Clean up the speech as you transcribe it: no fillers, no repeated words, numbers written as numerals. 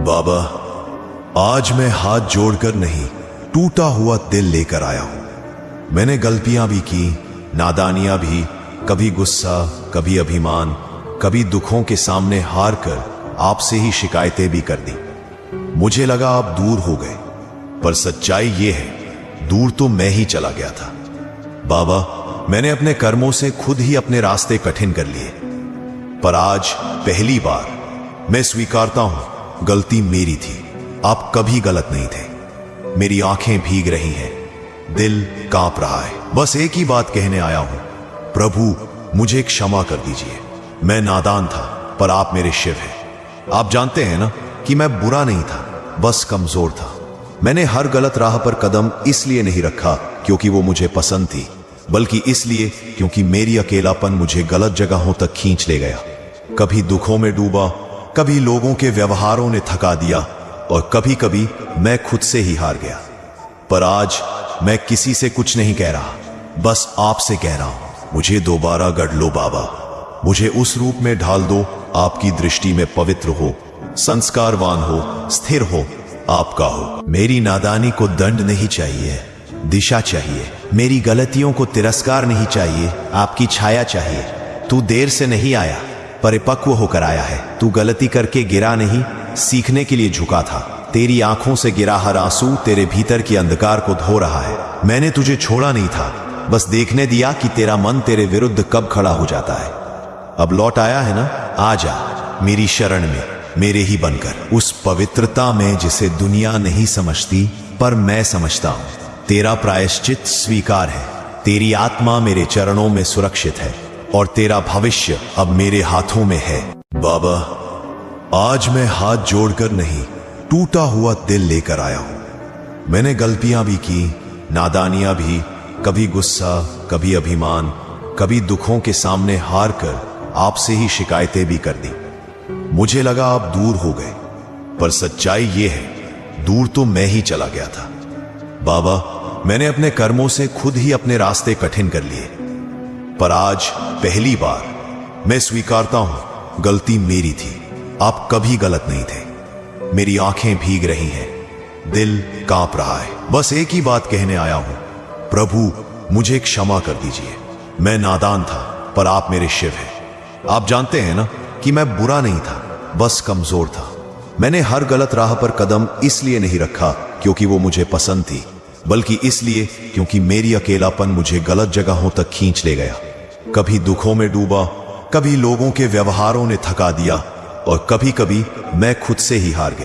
बाबा, आज मैं हाथ जोड़कर नहीं, टूटा हुआ दिल लेकर आया हूं। मैंने गलतियां भी की, नादानियां भी, कभी गुस्सा, कभी अभिमान, कभी दुखों के सामने हार कर आपसे ही शिकायतें भी कर दी। मुझे लगा आप दूर हो गए, पर सच्चाई ये है, दूर तो मैं ही चला गया था। बाबा, मैंने अपने कर्मों से खुद ही अपने रास्ते कठिन कर लिए, पर आज पहली बार मैं स्वीकारता हूं, गलती मेरी थी। आप कभी गलत नहीं थे। मेरी आंखें भीग रही हैं, दिल कांप रहा है। बस एक ही बात कहने आया हूं, प्रभु मुझे क्षमा कर दीजिए। मैं नादान था, पर आप मेरे शिव हैं। आप जानते हैं ना कि मैं बुरा नहीं था, बस कमजोर था। मैंने हर गलत राह पर कदम इसलिए नहीं रखा क्योंकि वो मुझे पसंद थी, बल्कि इसलिए क्योंकि मेरी अकेलापन मुझे गलत जगहों तक खींच ले गया। कभी दुखों में डूबा, कभी लोगों के व्यवहारों ने थका दिया, और कभी कभी मैं खुद से ही हार गया। पर आज मैं किसी से कुछ नहीं कह रहा, बस आपसे कह रहा हूं, मुझे दोबारा गढ़ लो बाबा। मुझे उस रूप में ढाल दो, आपकी दृष्टि में पवित्र हो, संस्कारवान हो, स्थिर हो, आपका हो। मेरी नादानी को दंड नहीं चाहिए, दिशा चाहिए। मेरी गलतियों को तिरस्कार नहीं चाहिए, आपकी छाया चाहिए। तू देर से नहीं आया, परिपक्व होकर आया है। तू गलती करके गिरा नहीं, सीखने के लिए झुका था। तेरी आंखों से गिरा हर आंसू तेरे भीतर की अंधकार को धो रहा है। मैंने तुझे छोड़ा नहीं था, बस देखने दिया कि तेरा मन तेरे विरुद्ध कब खड़ा हो जाता है। अब लौट आया है ना, आ जा मेरी शरण में, मेरे ही बनकर, उस पवित्रता में जिसे दुनिया नहीं समझती पर मैं समझता हूं। तेरा प्रायश्चित स्वीकार है, तेरी आत्मा मेरे चरणों में सुरक्षित है, और तेरा भविष्य अब मेरे हाथों में है। बाबा, आज मैं हाथ जोड़कर नहीं, टूटा हुआ दिल लेकर आया हूं। मैंने गलतियां भी की, नादानियां भी, कभी गुस्सा, कभी अभिमान, कभी दुखों के सामने हार कर आपसे ही शिकायतें भी कर दी। मुझे लगा आप दूर हो गए, पर सच्चाई ये है, दूर तो मैं ही चला गया था। बाबा, मैंने अपने कर्मों से खुद ही अपने रास्ते कठिन कर लिए, पर आज पहली बार मैं स्वीकारता हूं, गलती मेरी थी। आप कभी गलत नहीं थे। मेरी आंखें भीग रही हैं, दिल कांप रहा है। बस एक ही बात कहने आया हूं, प्रभु मुझे क्षमा कर दीजिए। मैं नादान था, पर आप मेरे शिव हैं। आप जानते हैं ना कि मैं बुरा नहीं था, बस कमजोर था। मैंने हर गलत राह पर कदम इसलिए नहीं रखा क्योंकि वो मुझे पसंद थी, बल्कि इसलिए क्योंकि मेरी अकेलापन मुझे गलत जगहों तक खींच ले गया। कभी दुखों में डूबा, कभी लोगों के व्यवहारों ने थका दिया, और कभी कभी मैं खुद से ही हार गया।